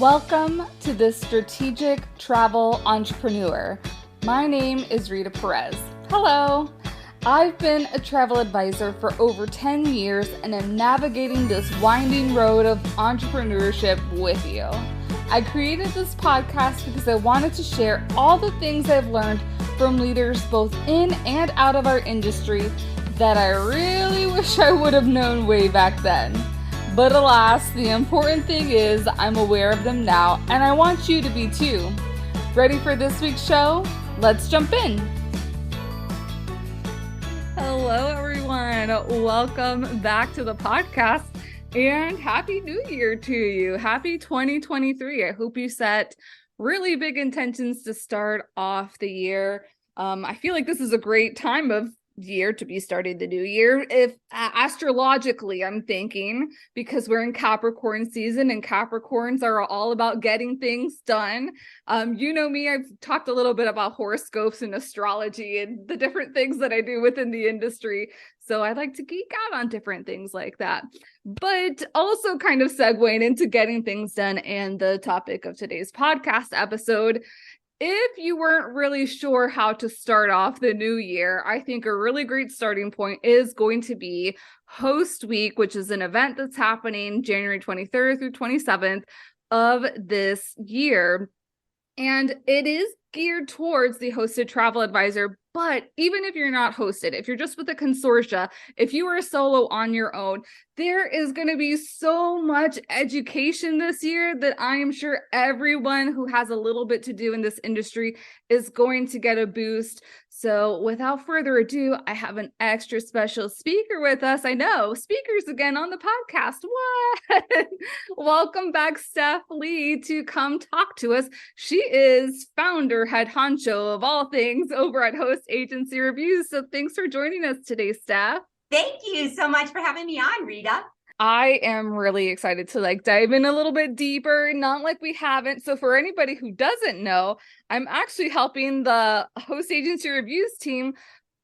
Welcome to the Strategic Travel Entrepreneur. My name is Rita Perez. Hello. I've been a travel advisor for over 10 years and am navigating this winding road of entrepreneurship with you. I created this podcast because I wanted to share all the things I've learned from leaders both in and out of our industry that I really wish I would have known way back then. But alas, the important thing is I'm aware of them now, and I want you to be too. Ready for this week's show? Let's jump in. Hello, everyone. Welcome back to the podcast, and Happy New Year to you. Happy 2023. I hope you set really big intentions to start off the year. I feel like this is a great time of year to be starting the new year. If astrologically, I'm thinking, because we're in Capricorn season and Capricorns are all about getting things done. You know me, I've talked a little bit about horoscopes and astrology and the different things that I do within the industry. So I like to geek out on different things like that, but also kind of segueing into getting things done and the topic of today's podcast episode. If you weren't really sure how to start off the new year, I think a really great starting point is going to be Host Week, which is an event that's happening January 23rd through 27th of this year. And it is geared towards the hosted travel advisor. But even if you're not hosted, if you're just with a consortia, if you are a solo on your own, there is going to be so much education this year that I am sure everyone who has a little bit to do in this industry is going to get a boost. So without further ado, I have an extra special speaker with us. I know, speakers again on the podcast. What? Welcome back, Steph Lee, to come talk to us. She is founder, head honcho of all things over at Host Agency Reviews. So thanks for joining us today, Steph. Thank you so much for having me on, Rita. I am really excited to dive in a little bit deeper, not like we haven't. So for anybody who doesn't know, I'm actually helping the Host Agency Reviews team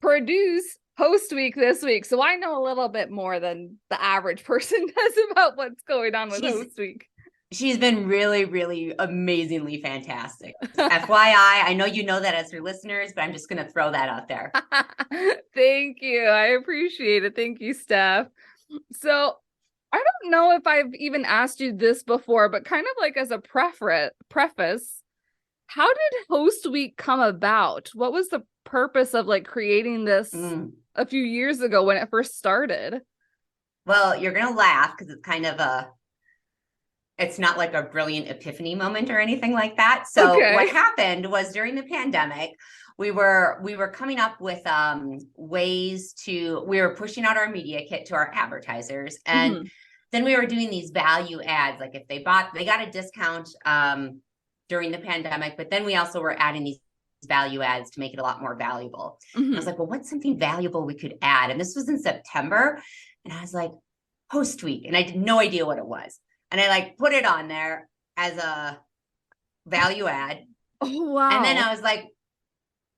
produce Host Week this week. So I know a little bit more than the average person does about what's going on with Host Week. She's been really, really amazingly fantastic. FYI, I know you know that as your listeners, but I'm just going to throw that out there. Thank you. I appreciate it. Thank you, Steph. So I don't know if I've even asked you this before, but kind of like as a preface, how did Host Week come about? What was the purpose of creating this a few years ago when it first started? Well, you're going to laugh because it's kind of it's not like a brilliant epiphany moment or anything like that. So What happened was during the pandemic, we were coming up with ways we were pushing out our media kit to our advertisers. And then we were doing these value ads. Like if they got a discount during the pandemic, but then we also were adding these value ads to make it a lot more valuable. I was like, well, what's something valuable we could add? And this was in September. And I was like, Host Week. And I had no idea what it was. And I put it on there as a value ad. Oh, wow. And then I was like,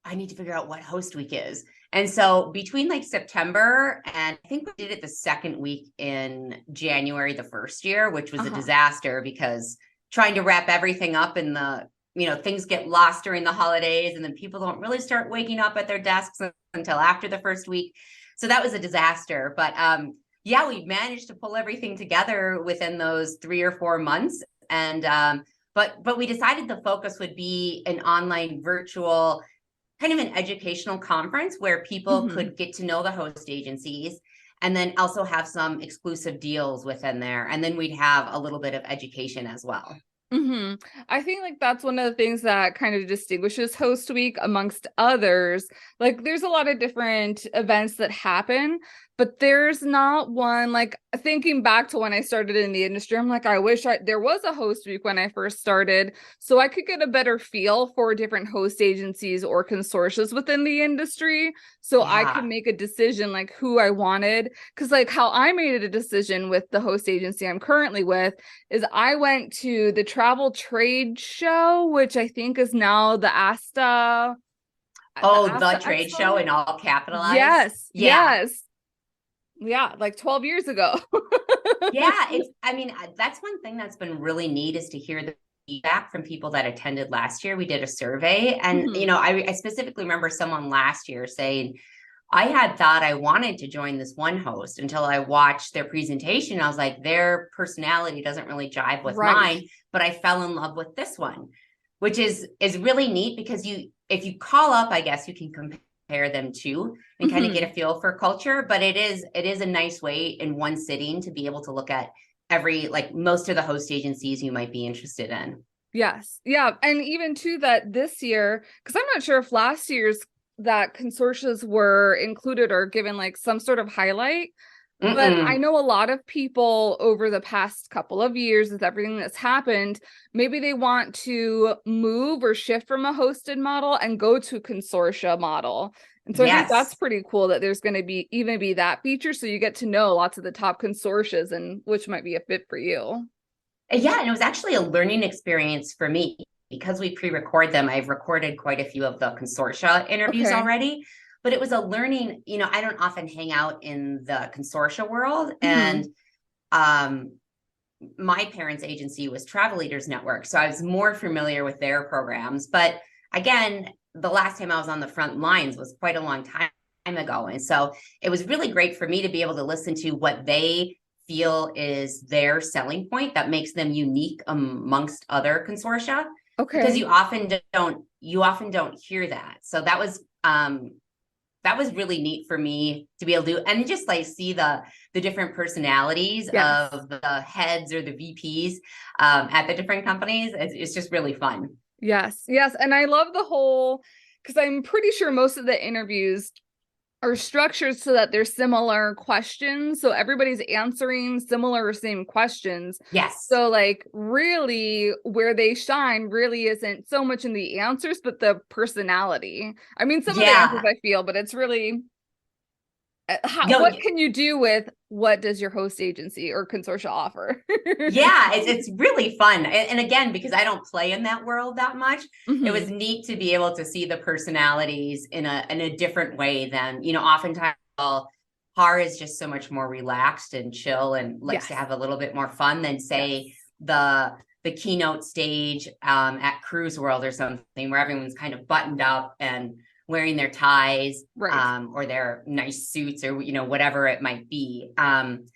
I need to figure out what Host Week is. And so between September and I think we did it the second week in January, the first year, which was a disaster because trying to wrap everything up in things get lost during the holidays and then people don't really start waking up at their desks until after the first week. So that was a disaster. But yeah, we managed to pull everything together within those 3 or 4 months. And but we decided the focus would be an online virtual kind of an educational conference where people could get to know the host agencies and then also have some exclusive deals within there. And then we'd have a little bit of education as well. I think that's one of the things that kind of distinguishes Host Week amongst others. There's a lot of different events that happen, but there's not one, thinking back to when I started in the industry, I'm I wish there was a Host Week when I first started so I could get a better feel for different host agencies or consortiums within the industry. So I could make a decision who I wanted. Because how I made a decision with the host agency I'm currently with is I went to the travel trade show, which I think is now the ASTA. The trade Expo? Show in all capitalized? Yes. Yes. Yeah, 12 years ago. Yeah, that's one thing that's been really neat is to hear the feedback from people that attended last year. We did a survey, and I specifically remember someone last year saying, I had thought I wanted to join this one host until I watched their presentation. I was like, their personality doesn't really jive with mine, but I fell in love with this one, which is really neat because if you call up, I guess you can compare them to and kind of get a feel for culture. But it is a nice way in one sitting to be able to look at most of the host agencies you might be interested in. Yes. Yeah. And even too that this year, because I'm not sure if last year's that consortias were included or given like some sort of highlight. But I know a lot of people over the past couple of years with everything that's happened, maybe they want to move or shift from a hosted model and go to consortia model. And so I think that's pretty cool that there's going to be that feature. So you get to know lots of the top consortias and which might be a fit for you. Yeah. And it was actually a learning experience for me because we pre-record them. I've recorded quite a few of the consortia interviews already, but it was a learning, I don't often hang out in the consortia world. And my parents' agency was Travel Leaders Network. So I was more familiar with their programs. But again, the last time I was on the front lines was quite a long time ago. And so it was really great for me to be able to listen to what they feel is their selling point that makes them unique amongst other consortia. Because you often don't hear that. So that was really neat for me to be able to do, and just like see the different personalities of the heads or the VPs at the different companies. It's just really fun. Yes. And I love the whole, because I'm pretty sure most of the interviews are structured so that they're similar questions. So everybody's answering similar or same questions. Yes. So like really where they shine really isn't so much in the answers, but the personality. I mean, some of the answers I feel, but it's really what can you do with what does your host agency or consortia offer? It's really fun. And again, because I don't play in that world that much, it was neat to be able to see the personalities in a different way than, oftentimes Har is just so much more relaxed and chill and likes to have a little bit more fun than say the keynote stage at Cruise World or something where everyone's kind of buttoned up and wearing their ties or their nice suits or whatever it might be, and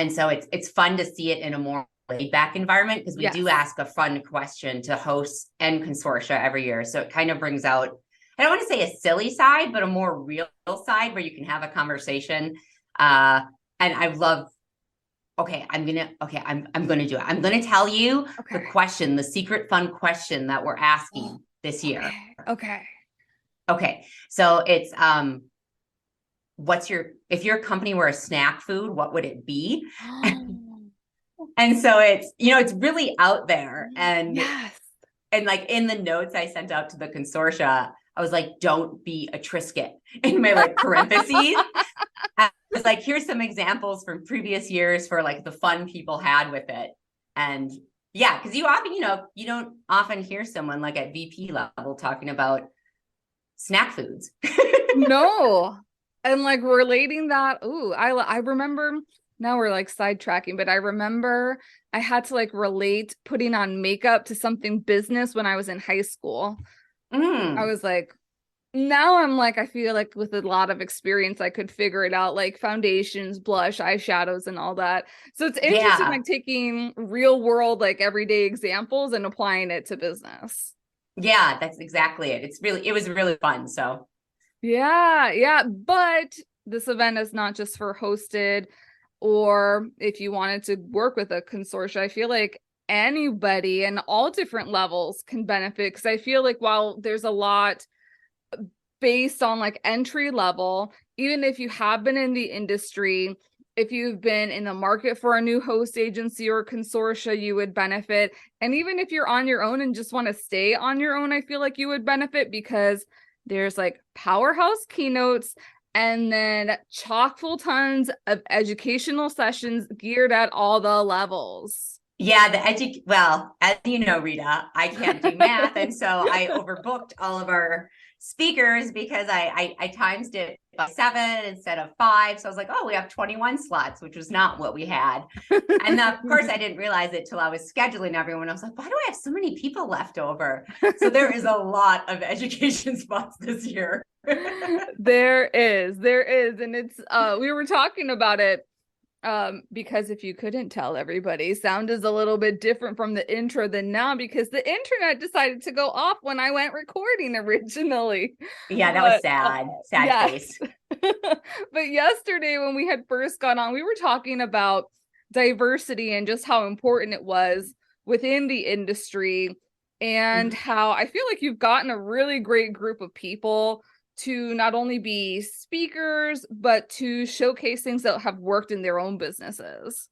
so it's fun to see it in a more laid back environment because we do ask a fun question to hosts and consortia every year, so it kind of brings out, I don't want to say a silly side, but a more real side where you can have a conversation, and I love I'm gonna do it. I'm gonna tell you the secret fun question that we're asking this year. Okay, so it's if your company were a snack food, what would it be? And so it's really out there, and like in the notes I sent out to the consortia, I was like, don't be a Triscuit in my parentheses. I was like, here's some examples from previous years for like the fun people had with it. And because you often, you don't often hear someone like at VP level talking about snack foods. No. And like relating that, I remember, now we're like sidetracking, but I remember I had to like relate putting on makeup to something business when I was in high school. I was like, now I'm like, I feel like with a lot of experience, I could figure it out, like foundations, blush, eyeshadows, and all that. So it's interesting, like taking real world, like everyday examples and applying it to business. Yeah, that's exactly it. It was really fun. So but this event is not just for hosted, or if you wanted to work with a consortia, I feel like anybody in all different levels can benefit, because I feel like while there's a lot based on like entry level, even if you have been in the industry, if you've been in the market for a new host agency or consortia, you would benefit. And even if you're on your own and just want to stay on your own, I feel like you would benefit, because there's like powerhouse keynotes and then chock full tons of educational sessions geared at all the levels. Yeah, well, as you know, Rita, I can't do math. And so I overbooked all of our speakers because I times it by 7 instead of 5. So I was like, oh, we have 21 slots, which was not what we had. And of course, I didn't realize it till I was scheduling everyone. I was like, why do I have so many people left over? So there is a lot of education spots this year. There is. And it's, we were talking about it. Because if you couldn't tell everybody, sound is a little bit different from the intro than now because the internet decided to go off when I went recording originally. Yeah, that was sad. Sad yes. face. But yesterday when we had first gone on, we were talking about diversity and just how important it was within the industry and how I feel like you've gotten a really great group of people to not only be speakers, but to showcase things that have worked in their own businesses.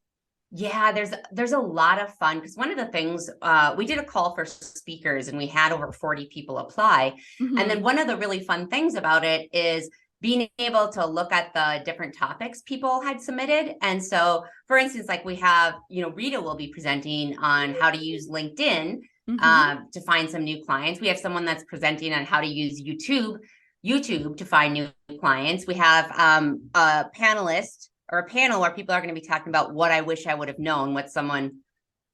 Yeah, there's a lot of fun because one of the things we did a call for speakers and we had over 40 people apply. And then one of the really fun things about it is being able to look at the different topics people had submitted. And so, for instance, like we have, Rita will be presenting on how to use LinkedIn to find some new clients. We have someone that's presenting on how to use YouTube to find new clients. We have a panelist or a panel where people are going to be talking about what I wish I would have known,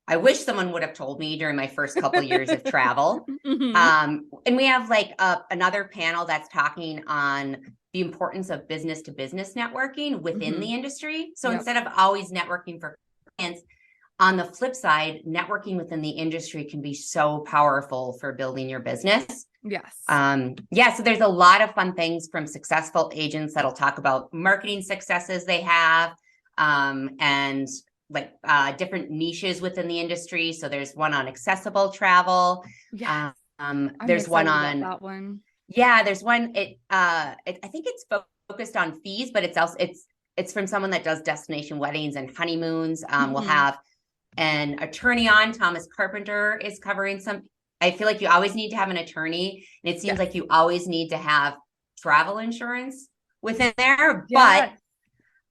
I wish someone would have told me during my first couple of years of travel. And we have like another panel that's talking on the importance of business to business networking within the industry. So instead of always networking for clients, on the flip side, networking within the industry can be so powerful for building your business. Yes. So there's a lot of fun things from successful agents that'll talk about marketing successes they have, and like different niches within the industry. So there's one on accessible travel. Yes. There's one on that one. Yeah, there's one. I think it's focused on fees, but it's from someone that does destination weddings and honeymoons. We'll have an attorney on. Thomas Carpenter is covering some. I feel like you always need to have an attorney, and it seems like you always need to have travel insurance within there. But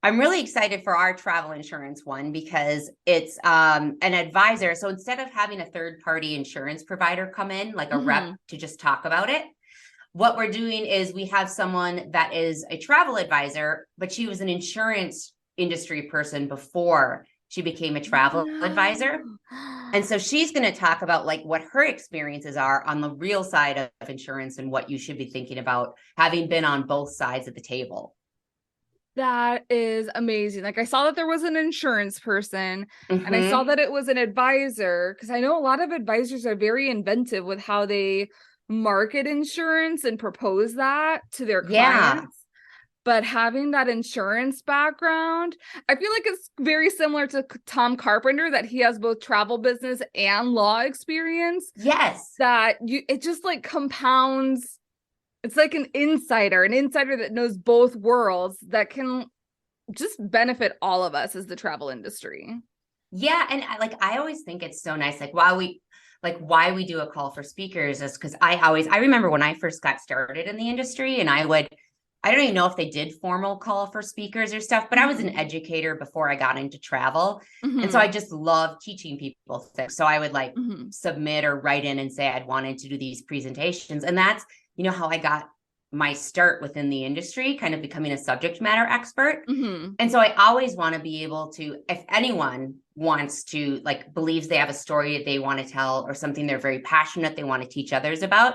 I'm really excited for our travel insurance one because it's an advisor. So instead of having a third-party insurance provider come in, like a rep to just talk about it, what we're doing is we have someone that is a travel advisor, but she was an insurance industry person before she became a travel advisor. And so she's going to talk about like what her experiences are on the real side of insurance and what you should be thinking about having been on both sides of the table. That is amazing. Like I saw that there was an insurance person and I saw that it was an advisor because I know a lot of advisors are very inventive with how they market insurance and propose that to their clients. But having that insurance background, I feel like it's very similar to Tom Carpenter, that he has both travel business and law experience. Yes. That it just like compounds. It's like an insider that knows both worlds that can just benefit all of us as the travel industry. Yeah. And I always think it's so nice. Why we do a call for speakers is because I remember when I first got started in the industry and I don't even know if they did formal call for speakers or stuff, but I was an educator before I got into travel. And so I just love teaching people things. So I would submit or write in and say I'd wanted to do these presentations. And that's, how I got my start within the industry, kind of becoming a subject matter expert. And so I always want to be able to, if anyone wants to believes they have a story that they want to tell or something they're very passionate, they want to teach others about,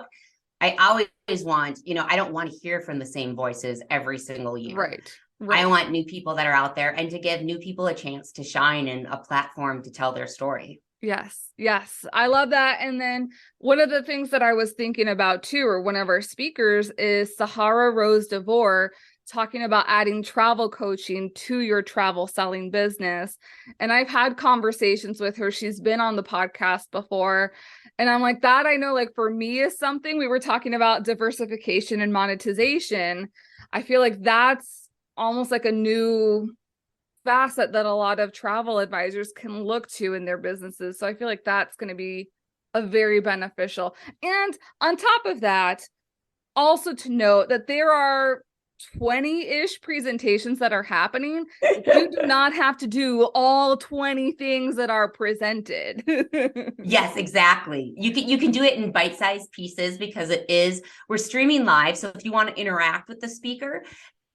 I always want, I don't want to hear from the same voices every single year. Right. I want new people that are out there and to give new people a chance to shine and a platform to tell their story. Yes. I love that. And then one of the things that I was thinking about too, or one of our speakers is Sahara Rose DeVore, talking about adding travel coaching to your travel selling business. And I've had conversations with her. She's been on the podcast before. And I'm like, that I know, for me is something. We were talking about diversification and monetization. I feel like that's almost like a new facet that a lot of travel advisors can look to in their businesses. So I feel like that's going to be a very beneficial. And on top of that, also to note that there are 20-ish presentations that are happening, you do not have to do all 20 things that are presented. Yes, exactly. You can do it in bite-sized pieces because we're streaming live. So if you want to interact with the speaker,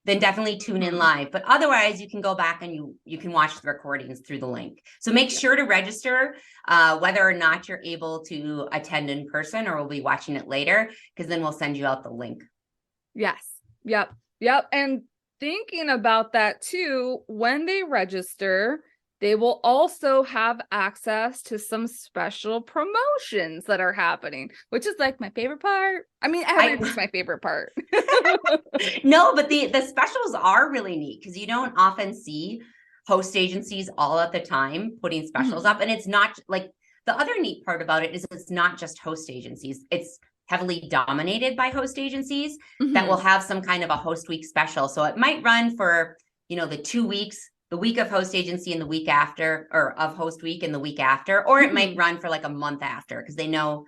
then definitely tune in live. But otherwise, you can go back and you can watch the recordings through the link. So make sure to register whether or not you're able to attend in person, or we'll be watching it later, because then we'll send you out the link. Yes. Yep. Yep. And thinking about that too, when they register, they will also have access to some special promotions that are happening, which is like my favorite part. I mean, everything's my favorite part. No, but the specials are really neat because you don't often see host agencies all at the time putting specials up. And it's not like, the other neat part about it is it's not just host agencies. It's heavily dominated by host agencies that will have some kind of a host week special. So it might run for, the 2 weeks, the week of host agency and the week after, or of host week and the week after, or it might run for like a month after, because they know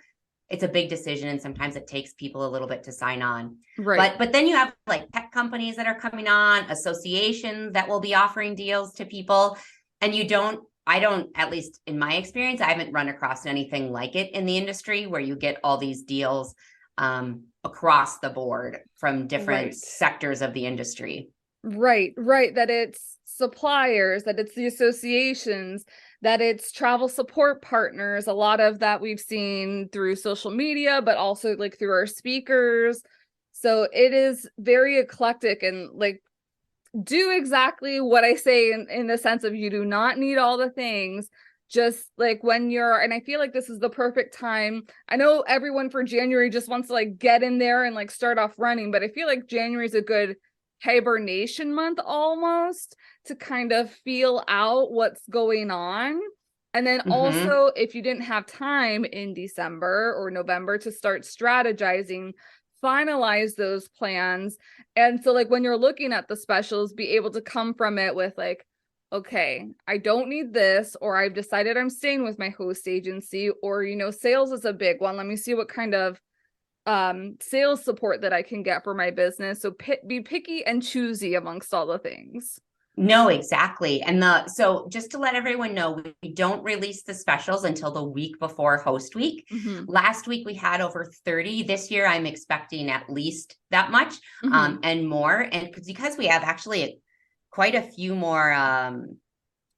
it's a big decision and sometimes it takes people a little bit to sign on. Right. But then you have like tech companies that are coming on, associations that will be offering deals to people. And I don't, at least in my experience, I haven't run across anything like it in the industry where you get all these deals across the board from different sectors of the industry. Right. That it's suppliers, that it's the associations, that it's travel support partners. A lot of that we've seen through social media, but also like through our speakers. So it is very eclectic, and like, do exactly what I say in the sense of, you do not need all the things. Just like and I feel like this is the perfect time. I know everyone for January just wants to like get in there and like start off running, but I feel like January is a good hibernation month almost, to kind of feel out what's going on. And then also, if you didn't have time in December or November to start strategizing, finalize those plans. And so like when you're looking at the specials, be able to come from it with like, okay, I don't need this, or I've decided I'm staying with my host agency, or sales is a big one. Let me see what kind of sales support that I can get for my business. So be picky and choosy amongst all the things. No, exactly. And so just to let everyone know, we don't release the specials until the week before host week. Last week we had over 30. This year I'm expecting at least that much and more. And because we have actually quite a few more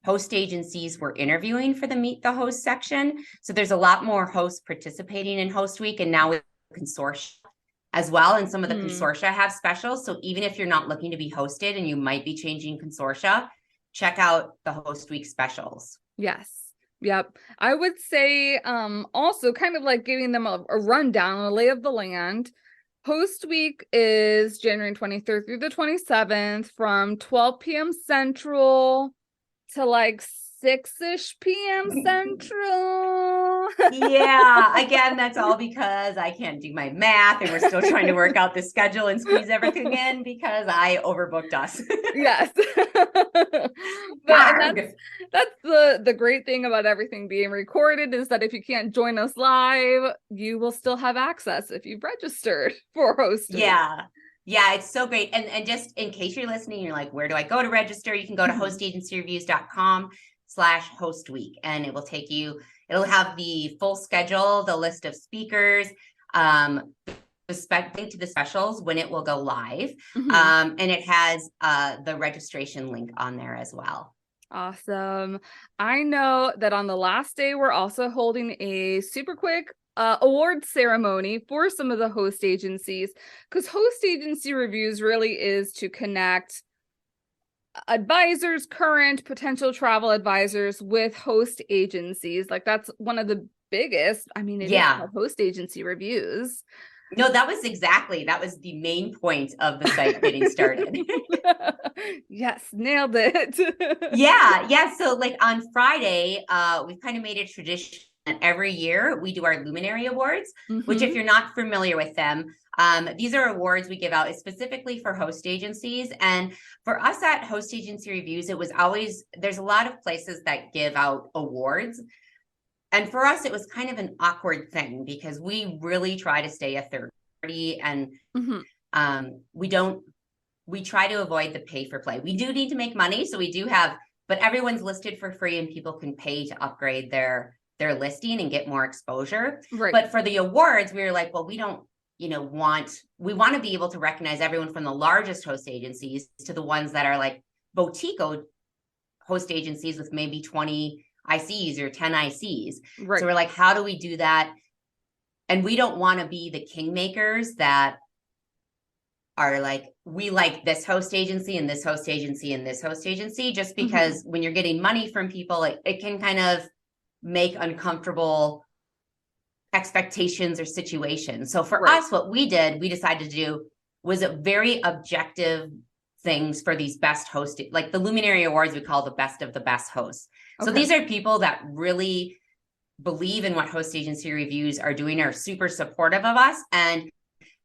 host agencies we're interviewing for the Meet the Host section. So there's a lot more hosts participating in host week, and now with consortia as well. And some of the consortia have specials. So even if you're not looking to be hosted and you might be changing consortia, check out the host week specials. Yes. Yep. I would say also kind of like giving them a rundown, a lay of the land. Host week is January 23rd through the 27th from 12 p.m. Central to like 6-ish p.m. Central. Yeah, again, that's all because I can't do my math and we're still trying to work out the schedule and squeeze everything in because I overbooked us. Yes. But that's the great thing about everything being recorded, is that if you can't join us live, you will still have access if you've registered for hosting. Yeah, it's so great. And just in case you're listening, you're like, where do I go to register? You can go to hostagencyreviews.com/host week, and it will take you, it'll have the full schedule, the list of speakers, the link to the specials when it will go live. And it has the registration link on there as well. Awesome. I know that on the last day, we're also holding a super quick award ceremony for some of the host agencies, because host agency reviews really is to connect advisors, current potential travel advisors, with host agencies. Like, that's one of the biggest. I mean, it is called host agency reviews. No, that was the main point of the site getting started. Yes, nailed it. Yeah. So like on Friday, we've kind of made it tradition that every year we do our Luminary Awards, which, if you're not familiar with them, these are awards we give out specifically for host agencies. And for us at Host Agency Reviews, it was always, there's a lot of places that give out awards. And for us, it was kind of an awkward thing because we really try to stay a third party, and we don't we try to avoid the pay for play. We do need to make money. So we do have, but everyone's listed for free and people can pay to upgrade their listing and get more exposure. Right. But for the awards, we were like, well, we don't, we want to be able to recognize everyone from the largest host agencies to the ones that are like boutique host agencies with maybe 20 ICs or 10 ICs. Right. So we're like, how do we do that? And we don't want to be the kingmakers that are like, we like this host agency and this host agency and this host agency, just because when you're getting money from people, it can kind of make uncomfortable expectations or situations. So for us, what we decided to do was a very objective things for these best hosts, like the Luminary Awards, we call the best of the best hosts. So these are people that really believe in what host agency reviews are doing, are super supportive of us, and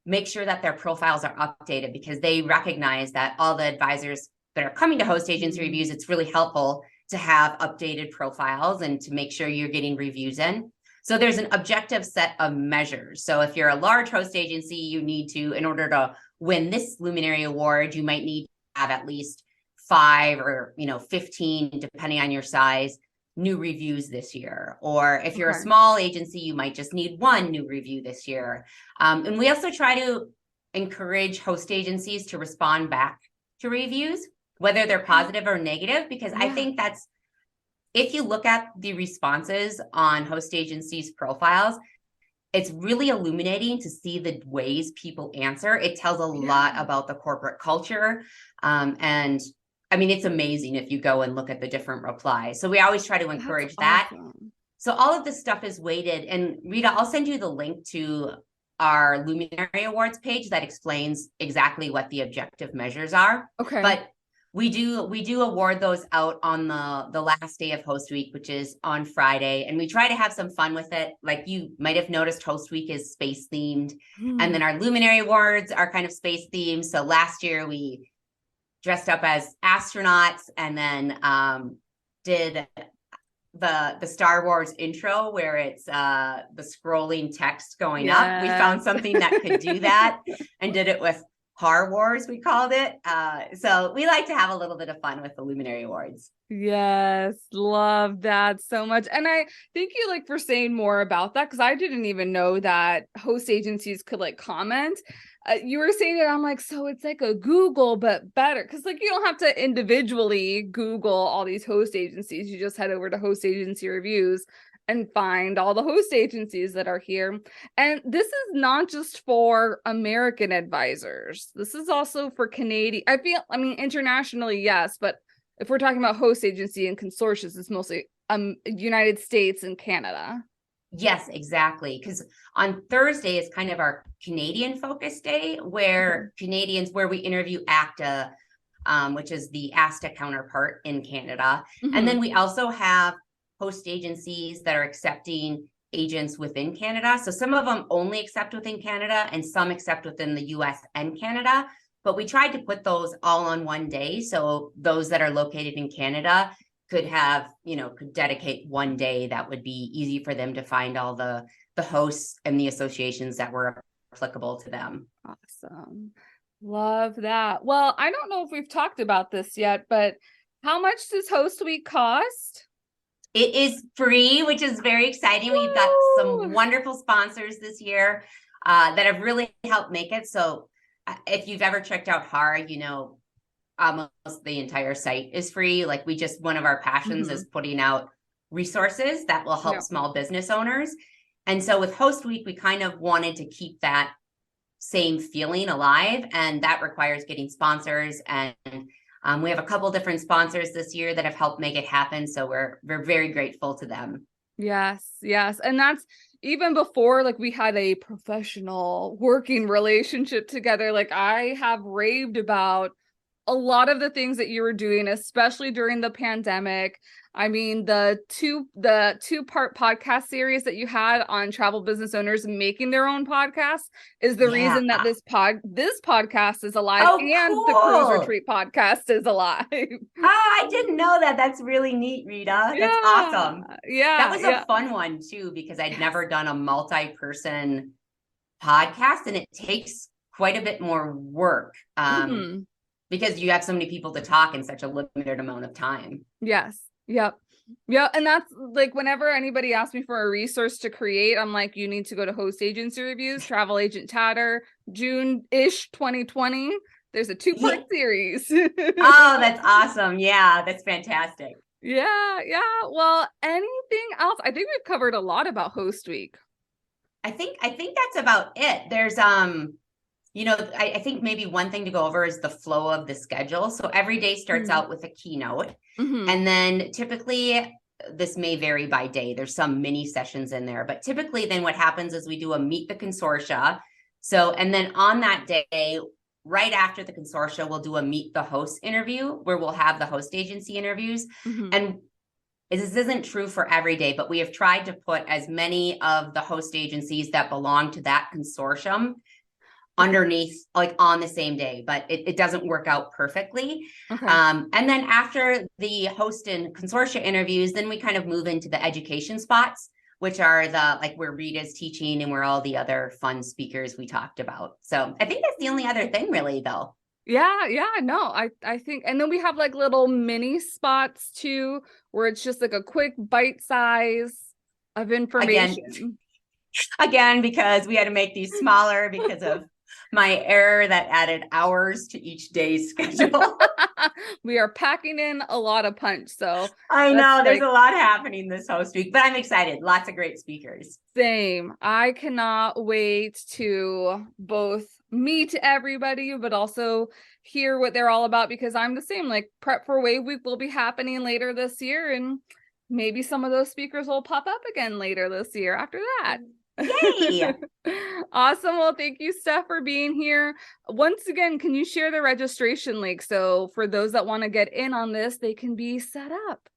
make sure that their profiles are updated, because they recognize that all the advisors that are coming to host agency reviews, it's really helpful to have updated profiles and to make sure you're getting reviews in. So there's an objective set of measures. So if you're a large host agency, you need to, in order to win this Luminary Award, you might need to have at least 5 or 15, depending on your size, new reviews this year. Or if you're a small agency, you might just need 1 new review this year. And we also try to encourage host agencies to respond back to reviews, whether they're positive or negative, because I think that's, if you look at the responses on host agencies' profiles, it's really illuminating to see the ways people answer. It tells a lot about the corporate culture. And I mean, it's amazing if you go and look at the different replies. So we always try to encourage that. So all of this stuff is weighted. And Rita, I'll send you the link to our Luminary Awards page that explains exactly what the objective measures are. But we do award those out on the last day of Host Week, which is on Friday. And we try to have some fun with it. Like you might have noticed, Host Week is space themed. And then our Luminary Awards are kind of space themed. So last year we dressed up as astronauts and then did the Star Wars intro where it's the scrolling text going up. We found something that could do that and did it with Har Wars, we called it. So we like to have a little bit of fun with the Luminary Awards. Yes, love that so much. And I thank you for saying more about that, because I didn't even know that host agencies could comment. You were saying it, I'm like, so it's like a Google, but better. Because you don't have to individually Google all these host agencies. You just head over to Host Agency Reviews and find all the host agencies that are here. And this is not just for American advisors. This is also for Canadian. I mean, internationally, yes, but if we're talking about host agency and consortiums, it's mostly United States and Canada. Yes, exactly. Because on Thursday is kind of our Canadian focus day, where where we interview ACTA, which is the ASTA counterpart in Canada. And then we also have host agencies that are accepting agents within Canada. So some of them only accept within Canada and some accept within the US and Canada. But we tried to put those all on one day. So those that are located in Canada could have, could dedicate one day that would be easy for them to find all the hosts and the associations that were applicable to them. Awesome. Love that. Well, I don't know if we've talked about this yet, but how much does Host Week cost? It is free, which is very exciting. Woo! We've got some wonderful sponsors this year that have really helped make it. So if you've ever checked out Har, almost the entire site is free. One of our passions is putting out resources that will help small business owners. And so with Host Week, we kind of wanted to keep that same feeling alive. And that requires getting sponsors. And we have a couple different sponsors this year that have helped make it happen. So we're very grateful to them. Yes. And that's even before we had a professional working relationship together. I have raved about a lot of the things that you were doing, especially during the pandemic. I mean, the two-part podcast series that you had on travel business owners making their own podcasts is the reason that this podcast is alive. Oh, and cool. The Cruise Retreat podcast is alive. I didn't know that. That's really neat, Rita. That's awesome. Yeah. That was a fun one too, because I'd never done a multi-person podcast and it takes quite a bit more work. because you have so many people to talk in such a limited amount of time. Yes. Yep. Yeah. And that's like whenever anybody asks me for a resource to create, I'm like, you need to go to Host Agency Reviews, Travel Agent Chatter, June-ish 2020. There's a 2-part series. Oh, that's awesome. Yeah, that's fantastic. Yeah. Well, anything else? I think we've covered a lot about Host Week. I think that's about it. There's I think maybe one thing to go over is the flow of the schedule. So every day starts out with a keynote. And then typically, this may vary by day. There's some mini sessions in there, but typically then what happens is we do a meet the consortia. So, and then on that day, right after the consortia, we'll do a meet the host interview where we'll have the host agency interviews. And this isn't true for every day, but we have tried to put as many of the host agencies that belong to that consortium underneath, like on the same day, but it doesn't work out perfectly. And then after the host and consortia interviews, then we kind of move into the education spots, which are the like where Rita's teaching and where all the other fun speakers we talked about. So I think that's the only other thing really though. Yeah, no, I think, and then we have like little mini spots too, where it's just like a quick bite size of information. Again, because we had to make these smaller because of my error that added hours to each day's schedule. We are packing in a lot of punch. So I know there's a lot happening this host week, but I'm excited. Lots of great speakers. Same. I cannot wait to both meet everybody, but also hear what they're all about, because I'm the same. Like Prep for Wave Week will be happening later this year, and maybe some of those speakers will pop up again later this year after that. Yay! Awesome. Well, thank you, Steph, for being here. Once again, can you share the registration link? So for those that want to get in on this, they can be set up.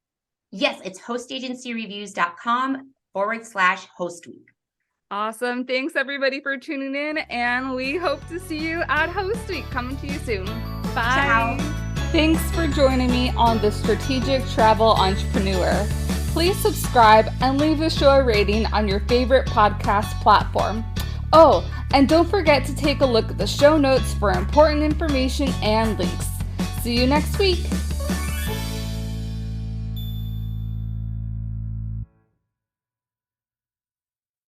Yes, it's hostagencyreviews.com/host week. Awesome. Thanks everybody for tuning in, and we hope to see you at Host Week coming to you soon. Bye. Ciao. Thanks for joining me on The Strategic Travel Entrepreneur. Please subscribe and leave the show a rating on your favorite podcast platform. Oh, and don't forget to take a look at the show notes for important information and links. See you next week.